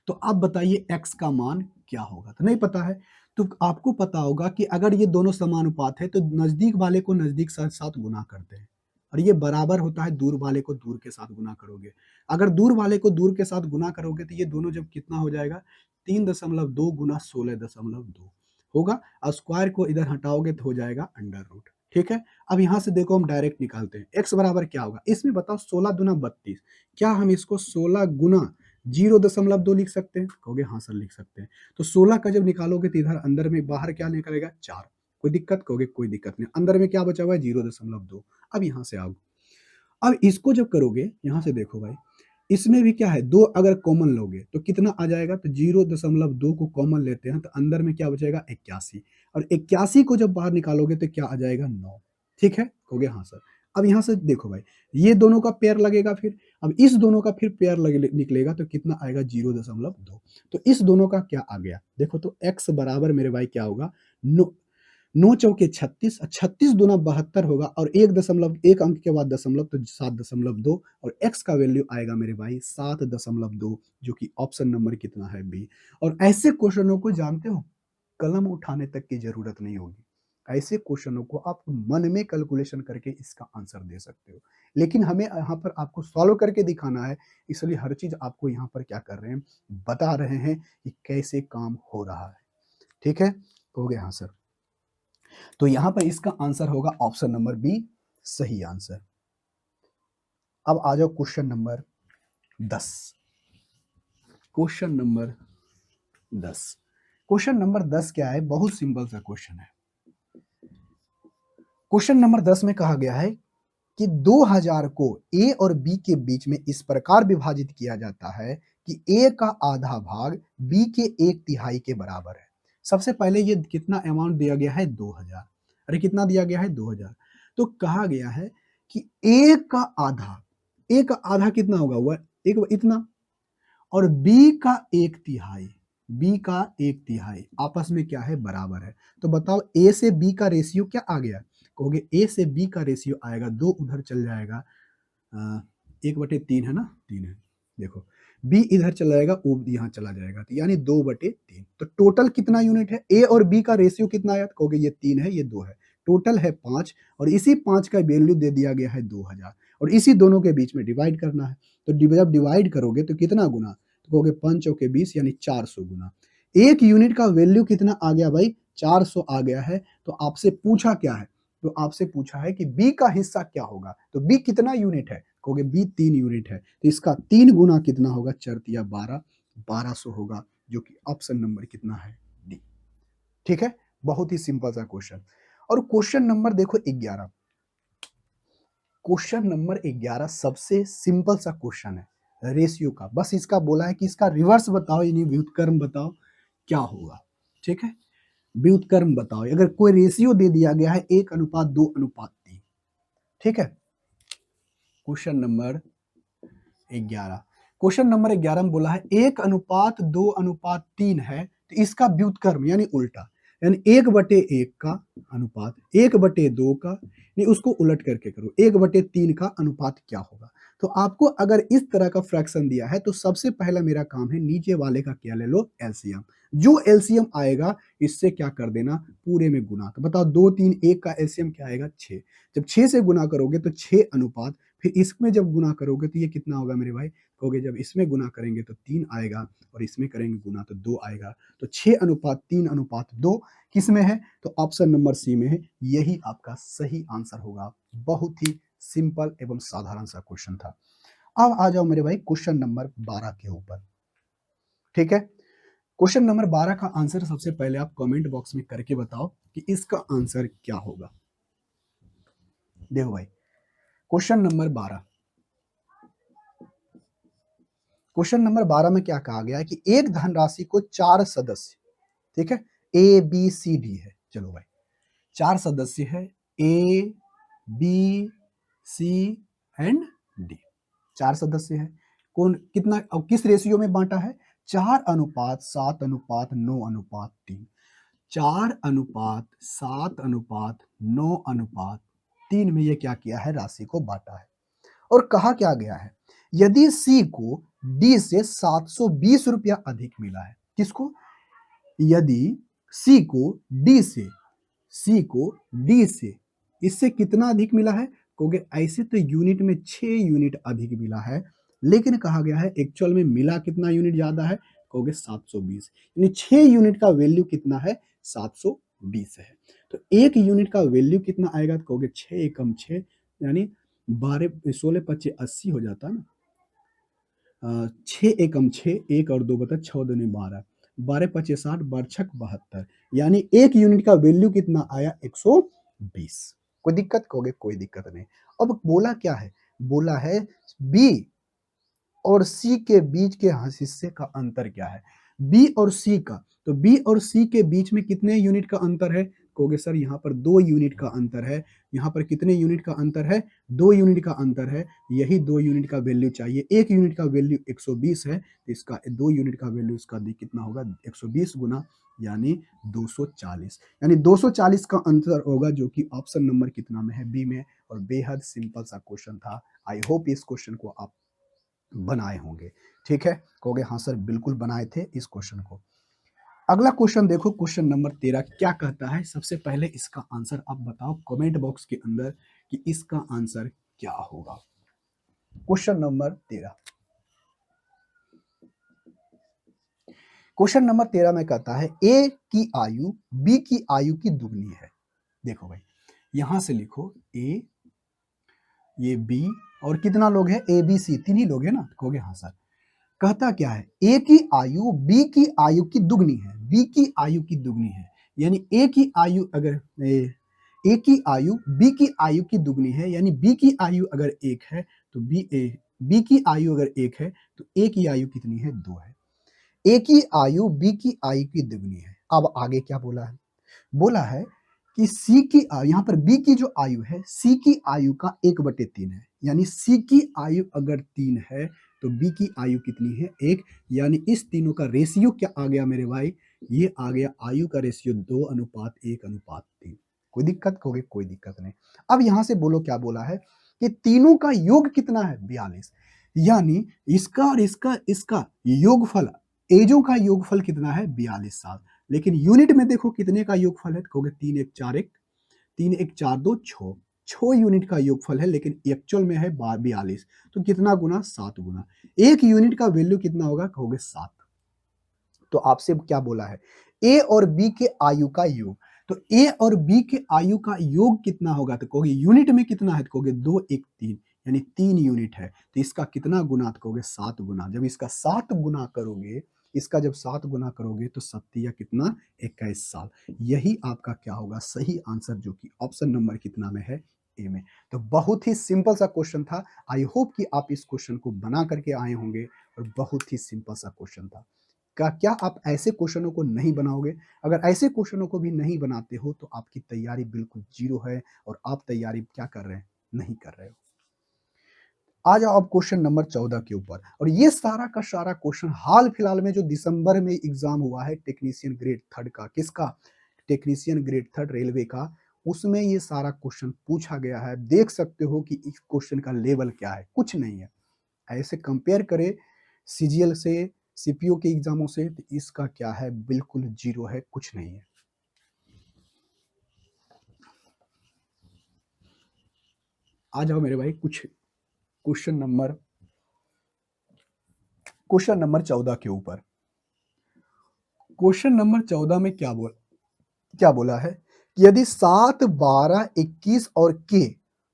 तो आप बताइए x का मान क्या होगा? तो नहीं पता है, तो आपको पता होगा कि अगर ये दोनों समानुपात है तो नजदीक वाले को नजदीक साथ साथ गुना करते हैं, और ये बराबर होता है दूर वाले को दूर के साथ गुना करोगे। अगर दूर वाले को दूर के साथ गुना करोगे तो ये दोनों जब कितना हो जाएगा? 3.2 गुना 16.2 होगा, और स्क्वायर को इधर हटाओगे तो हो जाएगा अंडर रूट। ठीक है? अब यहाँ से देखो हम डायरेक्ट निकालते हैं। x बराबर क्या होगा? इसमें बताओ 16 दूना 32, क्या हम इसको 16 गुना 0.2 लिख सकते हैं, कहोगे हाँ सर लिख सकते हैं। तो 16 का जब निकालोगे तो इधर अंदर में बाहर क्या निकलेगा 4, कोई दिक्कत, कहोगे कोई दिक्कत नहीं, अंदर में क्या बचा हुआ है 0.2। अब यहाँ से आओ, अब इसको जब करोगे यहाँ से देखो भाई, इसमें भी क्या है, 2 अगर कॉमन लोगे तो कितना आ जाएगा, तो 0.2 को कॉमन लेते हैं तो अंदर में क्या बचेगा 81, और 81 को जब बाहर निकालोगे तो क्या आ जाएगा 9। ठीक है, कहोगे हाँ सर। अब यहाँ से देखो भाई, ये दोनों का पेयर लगेगा, फिर अब इस दोनों का फिर पेयर निकलेगा तो कितना आएगा 0.2। तो इस दोनों का क्या आ गया, देखो तो x बराबर मेरे भाई क्या होगा, 9 9 चौके 36, 36 दूना 72 होगा, और 1 अंक के बाद दशमलव तो 7.2, और x का वैल्यू आएगा मेरे भाई 7.2, जो कि ऑप्शन नंबर कितना है बी। और ऐसे क्वेश्चनों को जानते हो कलम उठाने तक की जरूरत नहीं होगी, ऐसे क्वेश्चनों को आप मन में कैलकुलेशन करके इसका आंसर दे सकते हो, लेकिन हमें यहाँ पर आपको सॉल्व करके दिखाना है, इसलिए हर चीज आपको यहाँ पर क्या कर रहे हैं, बता रहे हैं कि कैसे काम हो रहा है। ठीक है, हो गया हाँ सर। तो यहां पर इसका आंसर होगा ऑप्शन नंबर बी, सही आंसर। अब आ जाओ question number 10। Question number 10, question number 10 क्या है, बहुत सिंपल सा क्वेश्चन है। क्वेश्चन नंबर 10 में कहा गया है कि 2000 को ए और बी के बीच में इस प्रकार विभाजित किया जाता है कि ए का आधा भाग बी के 1/3 के बराबर है। सबसे पहले ये कितना अमाउंट दिया गया है 2000, अरे कितना दिया गया है 2000, तो कहा गया है कि ए का आधा, ए का आधा कितना होगा, वह एक इतना, और बी का 1/3, बी का 1/3 आपस में क्या है, बराबर है। तो बताओ ए से बी का रेशियो क्या आ गया, कहोगे ए से बी का रेशियो आएगा 2, उधर चल जाएगा 1/3 है ना, 3 है, देखो बी इधर चला जाएगा, ओ यहाँ चला जाएगा, तो यानी 2/3। तो टोटल कितना यूनिट है, ए और बी का रेशियो कितना आया, कहोगे ये 3 है ये 2 है, टोटल है 5, और इसी 5 का वैल्यू दे दिया गया है 2000, और इसी दोनों के बीच में डिवाइड करना है। तो जब डिवाइड करोगे तो कितना गुना, तो कहोगे 5 चौके 20 यानी 400 गुना। एक यूनिट का वैल्यू कितना आ गया भाई, 400 आ गया है। तो आपसे पूछा क्या है, तो आपसे पूछा है कि बी का हिस्सा क्या होगा, तो बी कितना यूनिट है, कहोगे बी 3 यूनिट है, तो इसका 3 गुना कितना होगा, 4 12, 1200 होगा, जो कि ऑप्शन नंबर कितना है, डी। ठीक है, बहुत ही सिंपल सा क्वेश्चन। और क्वेश्चन नंबर देखो 11, क्वेश्चन नंबर 11 सबसे सिंपल सा क्वेश्चन है रेशियो का, बस इसका बोला है कि इसका रिवर्स बताओ, यानी व्युत्क्रम बताओ क्या होगा। ठीक है, व्युत्क्रम बताओ, अगर कोई रेशियो दे दिया गया है 1:2:3। ठीक है, क्वेश्चन नंबर 11, क्वेश्चन नंबर 11 में बोला है 1:2:3 है, तो इसका व्युत्क्रम यानी उल्टा, यानी 1/1 का अनुपात 1/2 का, नहीं उसको उलट करके करो, 1/3 का अनुपात क्या होगा। तो आपको अगर इस तरह का फ्रैक्शन दिया है तो सबसे पहला मेरा काम है नीचे वाले का क्या ले लो, एलसीएम। जो एलसीएम आएगा इससे क्या कर देना, पूरे में गुना। तो बताओ 2 3 1 का एलसीएम क्या आएगा 6, जब 6 से गुना करोगे तो 6 अनुपात, फिर इसमें जब गुना करोगे तो ये कितना होगा मेरे भाई, कहोगे जब इसमें गुना करेंगे तो 3 आएगा, और इसमें करेंगे गुना तो 2 आएगा। तो 6:3:2 किस में है, तो ऑप्शन नंबर सी में है, यही आपका सही आंसर होगा। बहुत ही सिंपल एवं साधारण सा क्वेश्चन था। अब आ जाओ मेरे भाई क्वेश्चन नंबर 12 के ऊपर। ठीक है, क्वेश्चन नंबर 12 का आंसर सबसे पहले आप कमेंट बॉक्स में करके बताओ कि इसका आंसर क्या होगा। देखो भाई क्वेश्चन नंबर 12, क्वेश्चन नंबर 12 में क्या कहा गया है कि एक धनराशि को 4 सदस्य, ठीक है, ए बी सी डी है, चलो भाई 4 सदस्य है, A B C and D, 4 सदस्य है, कौन कितना और किस रेशियो में बांटा है, 4:7:9:3, 4:7:9:3 में ये क्या किया है, राशि को बांटा है। और कहा क्या गया है, यदि सी को डी से 720 रुपया अधिक मिला है, किसको, यदि सी को डी से, सी को डी से इससे कितना अधिक मिला है, कहोगे ऐसे तो यूनिट में 6 यूनिट अधिक मिला है, लेकिन कहा गया है एक्चुअल में मिला कितना यूनिट ज्यादा है, कहोगे 720, यानी 6 यूनिट का वैल्यू कितना है, 720 है। तो एक यूनिट का वैल्यू कितना आएगा, तो कहोगे 6 एकम 6, यानी 12 16 25 80 हो जाता है ना, 6 एकम 6, 1 और 2 बता 6 दूनी 12, 12 पचे 60, 12 छक 72, यानी 1 यूनिट का वैल्यू कितना आया 120। कोई दिक्कत कहोगे? कोई दिक्कत नहीं। अब बोला क्या है? बोला है बी और सी के बीच के हिस्से का अंतर क्या है? बी और सी का, तो बी और सी के बीच में कितने यूनिट का अंतर है? कहोगे सर यहाँ पर 2 यूनिट का अंतर है। यहाँ पर कितने यूनिट का अंतर है? 2 यूनिट का अंतर है। यही 2 यूनिट का वैल्यू चाहिए। 1 यूनिट का वैल्यू 120 है, तो इसका 2 यूनिट का वैल्यू इसका कितना होगा? 120 गुना यानी 240, यानी 240 का अंतर होगा, जो कि ऑप्शन नंबर कितना में है? बी में। और बेहद सिंपल सा क्वेश्चन था। आई होप इस क्वेश्चन को आप बनाए होंगे। ठीक है, कहोगे हाँ सर बिल्कुल बनाए थे इस क्वेश्चन को। अगला क्वेश्चन देखो, क्वेश्चन नंबर 13 क्या कहता है? सबसे पहले इसका आंसर आप बताओ कमेंट बॉक्स के अंदर कि इसका आंसर क्या होगा। क्वेश्चन नंबर 13, क्वेश्चन नंबर 13 में कहता है ए की आयु बी की आयु की दुगनी है। देखो भाई, यहां से लिखो ए, ये बी, और कितना लोग है? ए बी सी, तीन ही लोग है ना? कहोगे हाँ सर। कहता क्या है? ए की आयु बी की आयु की दुगनी है, बी की आयु की दुगनी है, यानी ए की आयु अगर ए की आयु बी की आयु की दुगनी है, यानी बी की आयु अगर 1 है तो बी की आयु अगर 1 है तो ए की आयु कितनी है? 2 है। ए की आयु बी की आयु की दुगनी है। अब आगे क्या बोला है? बोला है कि सी की आयु, यहाँ पर बी की जो आयु है सी की आयु का 1/3 है, यानी सी की आयु अगर 3 है तो बी की आयु कितनी है? 1, यानी इस तीनों का रेशियो क्या आ गया मेरे भाई? ये आ गया आयु का रेशियो 2:1:3। कोई दिक्कत? कहोगे कोई दिक्कत नहीं। अब यहां से बोलो क्या बोला है कि तीनों का योग कितना है? 42, यानी इसका और इसका इसका योगफल, एजों का योगफल कितना है? 42 साल। लेकिन यूनिट में देखो कितने का योगफल है? कहोगे 3 1 4 1, 3 1 4 2 6, 6 यूनिट का योगफल है, लेकिन एक्चुअल में है 42। तो कितना गुना? 7 गुना। एक यूनिट का वैल्यू कितना होगा? कहोगे 7। तो आपसे क्या बोला है? ए और बी के आयु का योग। तो ए और बी के आयु का योग कितना होगा? तो कहोगे यूनिट में कितना है? तो कहोगे 2 1 3, यानी 3 यूनिट है। तो इसका कितना गुना? तो कहोगे 7 गुना। जब इसका 7 गुना करोगे, इसका जब 7 गुना करोगे तो 7 या कितना? 21 साल। यही आपका क्या होगा? सही आंसर, जो कि ऑप्शन नंबर कितना में है? ए में। तो बहुत ही सिंपल सा क्वेश्चन था। आई होप कि आप इस क्वेश्चन को बना करके आए होंगे, और बहुत ही सिंपल सा क्वेश्चन था। क्या आप ऐसे क्वेश्चनों को नहीं बनाओगे? अगर ऐसे क्वेश्चनों को भी नहीं बनाते हो तो आपकी तैयारी बिल्कुल जीरो है, और आप तैयारी क्या कर रहे हैं? नहीं कर रहे हो। आ जाओ अब क्वेश्चन नंबर 14 के ऊपर। और ये सारा का सारा क्वेश्चन हाल फिलहाल में जो दिसंबर में एग्जाम हुआ है टेक्नीशियन ग्रेड 3 का, किसका? टेक्नीशियन ग्रेड 3 रेलवे का, उसमें ये सारा क्वेश्चन पूछा गया है। देख सकते हो कि इस क्वेश्चन का लेवल क्या है, कुछ नहीं है। ऐसे कंपेयर करें सीजीएल से, सीपीओ के एग्जामों से, तो इसका क्या है? बिल्कुल जीरो है, कुछ नहीं है। आ जाओ मेरे भाई कुछ क्वेश्चन नंबर 14 के ऊपर। क्वेश्चन नंबर 14 में क्या बोला है कि यदि 7 12 21 और के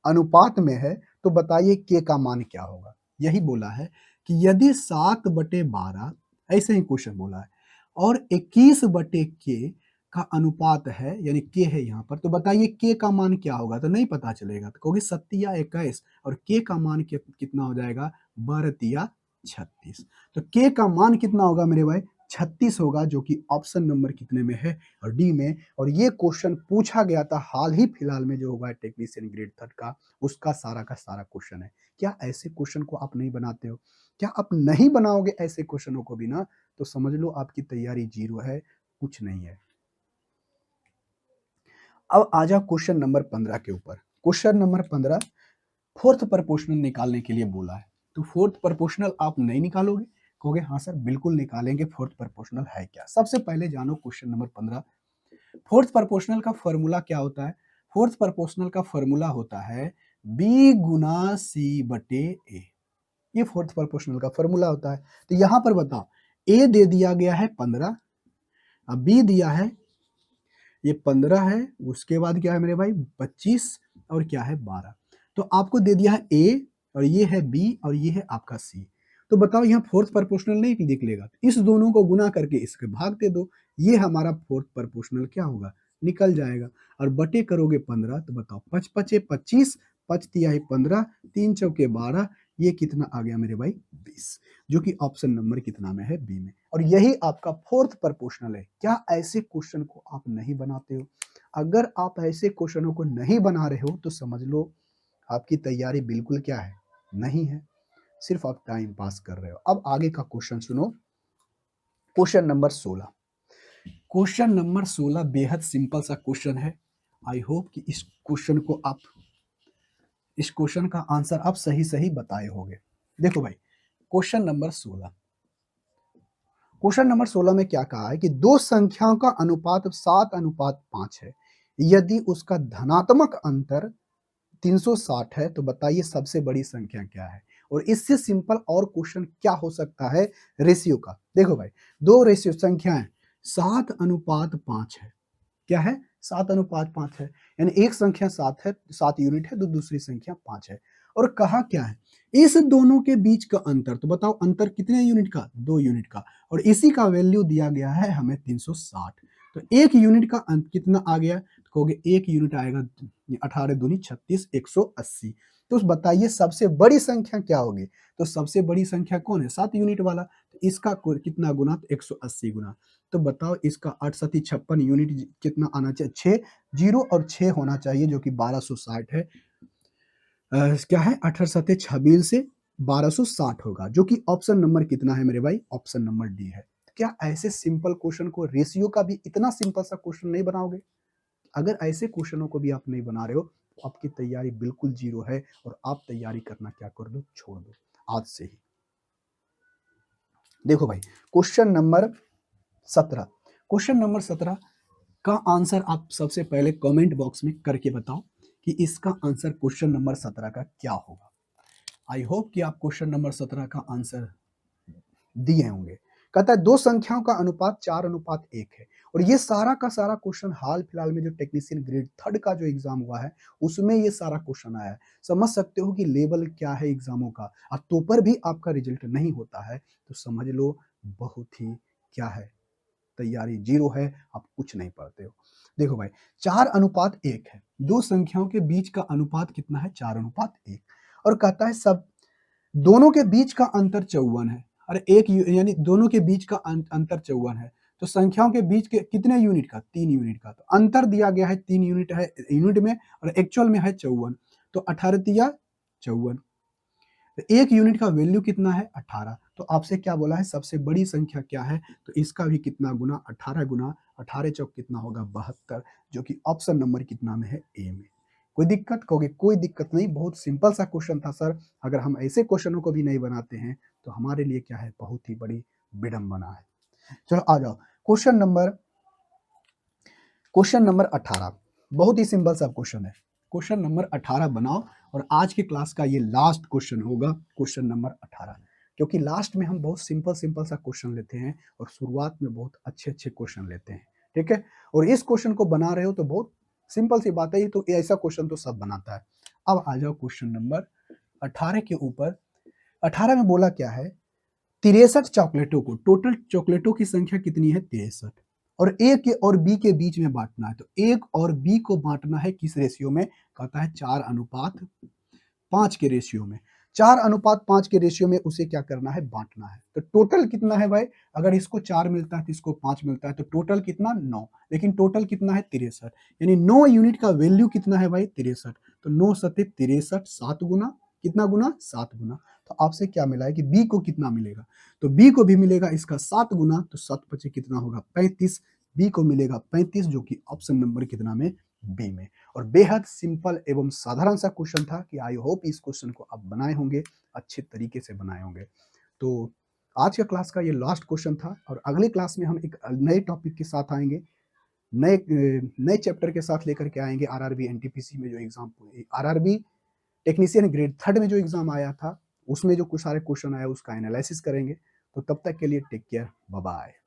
अनुपात में है तो बताइए के का मान क्या होगा। यही बोला है कि यदि 7/12, ऐसे ही क्वेश्चन बोला है, और 21/के का अनुपात है, यानी के है यहाँ पर, तो बताइए के का मान क्या होगा। तो नहीं पता चलेगा, तो कहोगे 7 या 21, और के का मान कितना हो जाएगा? 12 या 36। तो के का मान कितना होगा मेरे भाई? 36 होगा, जो कि ऑप्शन नंबर कितने में है? और डी में। और ये क्वेश्चन पूछा गया था हाल ही फिलहाल में जो हुआ है टेक्नीशियन ग्रेड 3 का, उसका सारा का सारा क्वेश्चन है। क्या ऐसे क्वेश्चन को आप नहीं बनाते हो? क्या आप नहीं बनाओगे ऐसे क्वेश्चनों को भी ना, तो समझ लो आपकी तैयारी जीरो है, कुछ नहीं है। अब आ जाओ क्वेश्चन नंबर 15 के ऊपर। क्वेश्चन नंबर 15 फोर्थ प्रपोर्शनल निकालने के लिए बोला है। तो फोर्थ प्रपोर्शनल आप नहीं निकालोगे? कहोगे हाँ सर बिल्कुल निकालेंगे। फोर्थ प्रपोर्शनल है क्या? सबसे पहले जानो क्वेश्चन नंबर 15, फोर्थ प्रपोर्शनल का फॉर्मूला क्या होता है? फोर्थ प्रपोर्शनल का फॉर्मूला होता है बी गुना सी बटे ए। ये फोर्थ प्रपोर्शनल का फॉर्मूला होता है। तो यहां पर बताओ, ए दे दिया गया है 15, अब बी दिया है ये 15 है, उसके बाद क्या है मेरे भाई? 25, और क्या है? 12। तो आपको दे दिया है ए, और ये है बी, और ये है आपका सी। तो बताओ यहाँ फोर्थ प्रोपोर्शनल नहीं निकलेगा, इस दोनों को गुना करके इसके भाग दे दो, ये हमारा फोर्थ प्रोपोर्शनल क्या होगा, निकल जाएगा। और बटे करोगे 15 तो बताओ 5 पचे 25, 5 तिहाई 15, 3 चौके 12, ये कितना आ गया मेरे भाई 20, जो कि ऑप्शन नंबर कितना में है, बी में। और यही आपका फोर्थ प्रोपोर्शनल है। क्या ऐसे क्वेश्चन को आप नहीं बनाते हो? अगर आप ऐसे क्वेश्चनों को नहीं बना रहे हो तो समझ लो आपकी तैयारी बिल्कुल क्या है, नहीं है, सिर्फ आप टाइम पास कर रहे हो। अब आगे का क्वेश्चन सुनो, क्वेश्चन नंबर 16। क्वेश्चन नंबर 16 बेहद सिंपल सा क्वेश्चन है। आई होप कि इस क्वेश्चन का आंसर आप सही सही बताए होंगे। देखो भाई, क्वेश्चन नंबर 16, क्वेश्चन नंबर 16 में क्या कहा है कि दो संख्याओं का अनुपात 7:5 है, यदि उसका धनात्मक अंतर 360 है तो बताइए सबसे बड़ी संख्या क्या है। और इससे सिंपल और क्वेश्चन क्या हो सकता है रेशियो का। देखो भाई, दो रेशियो संख्याएं 7:5 है, क्या है 7:5 है, यानी एक संख्या 7 है, 7 यूनिट है, तो दूसरी संख्या 5 है। और कहा क्या है, इस दोनों के बीच का अंतर, तो बताओ अंतर कितने यूनिट का, 2 यूनिट का, और इसी का वैल्यू दिया गया है हमें 360। तो एक यूनिट का कितना आ गया, तो कहोगे एक यूनिट आएगा 18 दूनी 36, 180। तो बताइए सबसे बड़ी संख्या क्या होगी, तो सबसे बड़ी संख्या कौन है, 7 यूनिट वाला, तो इसका कितना गुना, तो 180 गुना। तो बताओ इसका 8 सती 56 यूनिट कितना आना चाहिए, 6 जीरो और 6 होना चाहिए, जो कि 1260 है। क्या है 18 सते 26 से 1260 होगा, जो कि ऑप्शन नंबर कितना है मेरे भाई, ऑप्शन नंबर डी है। क्या ऐसे सिंपल क्वेश्चन को, रेशियो का भी इतना सिंपल सा क्वेश्चन नहीं बनाओगे? अगर ऐसे क्वेश्चनों को भी आप नहीं बना रहे हो तो आपकी तैयारी बिल्कुल जीरो है, और आप तैयारी करना क्या कर दो, छोड़ दो आज से ही। देखो भाई, क्वेश्चन नंबर 17, क्वेश्चन नंबर 17 का आंसर आप सबसे पहले कमेंट बॉक्स में करके बताओ कि इसका आंसर क्वेश्चन नंबर 17 का क्या होगा। आई होप कि आप क्वेश्चन नंबर 17 का आंसर दिए होंगे। कहता है दो संख्याओं का अनुपात 4:1 है, और ये सारा का सारा क्वेश्चन हाल फिलहाल में जो टेक्नीशियन ग्रेड 3 का जो एग्जाम हुआ है उसमें ये सारा क्वेश्चन आया है। समझ सकते हो कि लेवल क्या है एग्जामों का। और तो पर भी आपका रिजल्ट नहीं होता है तो समझ लो बहुत ही क्या है, तैयारी जीरो है, आप कुछ नहीं पढ़ते हो। देखो भाई, 4:1 है, दो संख्याओं के बीच का अनुपात कितना है, 4:1। और कहता है सब दोनों के बीच का अंतर 54 है। अरे एक यानी दोनों के बीच का अंतर 54 है, तो संख्याओं के बीच के कितने यूनिट का, 3 यूनिट का। तो अंतर दिया गया है 3 यूनिट है यूनिट में, और एक्चुअल में है 54। तो 18 तिया 54, तो एक यूनिट का वैल्यू कितना है, 18। तो आपसे क्या बोला है, सबसे बड़ी संख्या क्या है, तो इसका भी कितना गुना, 18 गुना 18 चौक कितना होगा, 72, जो कि ऑप्शन नंबर कितना में है, ए में। कोई दिक्कत, कहोगे कोई दिक्कत नहीं, बहुत सिंपल सा क्वेश्चन था सर, अगर हम ऐसे क्वेश्चनों को भी नहीं बनाते हैं तो हमारे लिए क्या है, बहुत ही बड़ी विडंबना है। चलो आ जाओ, क्वेश्चन नंबर 18, बहुत ही सिंपल सा क्वेश्चन है। क्वेश्चन नंबर 18 बनाओ, और आज की क्लास का ये लास्ट क्वेश्चन होगा, क्वेश्चन नंबर 18, क्योंकि लास्ट में हम बहुत सिंपल सिंपल सा क्वेश्चन लेते हैं और शुरुआत में बहुत अच्छे अच्छे क्वेश्चन लेते हैं, ठीक है। और इस क्वेश्चन को बना रहे हो तो बहुत सिंपल सी बात है, ये तो ऐसा क्वेश्चन तो सब बनाता है। अब आ जाओ क्वेश्चन नंबर 18 के ऊपर। 18 में बोला क्या है, 63 चॉकलेटों को, टोटल चॉकलेटों की संख्या कितनी है, 63, और ए के और बी के बीच में बांटना है। तो एक और बी को बांटना है किस रेशियो में, कहता है 4:5 के रेशियो में। 4:5 के रेशियो में उसे क्या करना है, बांटना है। तो टोटल कितना है भाई, अगर इसको 4 मिलता है तो इसको 5 मिलता है, तो टोटल कितना 9, लेकिन टोटल कितना है 63, यानी 9 यूनिट का वैल्यू कितना है भाई, 63। तो 9 सते 63, 7 गुना, कितना गुना, 7 गुना। तो आपसे क्या मिला है कि बी को कितना मिलेगा, तो बी को भी मिलेगा इसका 7 गुना, तो 7 पचे कितना होगा, 35, बी को मिलेगा 35, जो कि ऑप्शन नंबर कितना में, बी में। और बेहद सिंपल एवं साधारण सा क्वेश्चन था कि आई होप इस क्वेश्चन को आप बनाए होंगे, अच्छे तरीके से बनाए होंगे। तो आज का क्लास का ये लास्ट क्वेश्चन था, और अगले क्लास में हम एक नए टॉपिक के साथ आएंगे, नए नए चैप्टर के साथ लेकर के आएंगे। आरआरबी एनटीपीसी में जो एग्जाम, आरआरबी टेक्नीशियन ग्रेड 3 में जो एग्जाम आया था उसमें जो कुछ सारे क्वेश्चन आया उसका एनालिसिस करेंगे। तो तब तक के लिए टेक केयर, बाय बाय।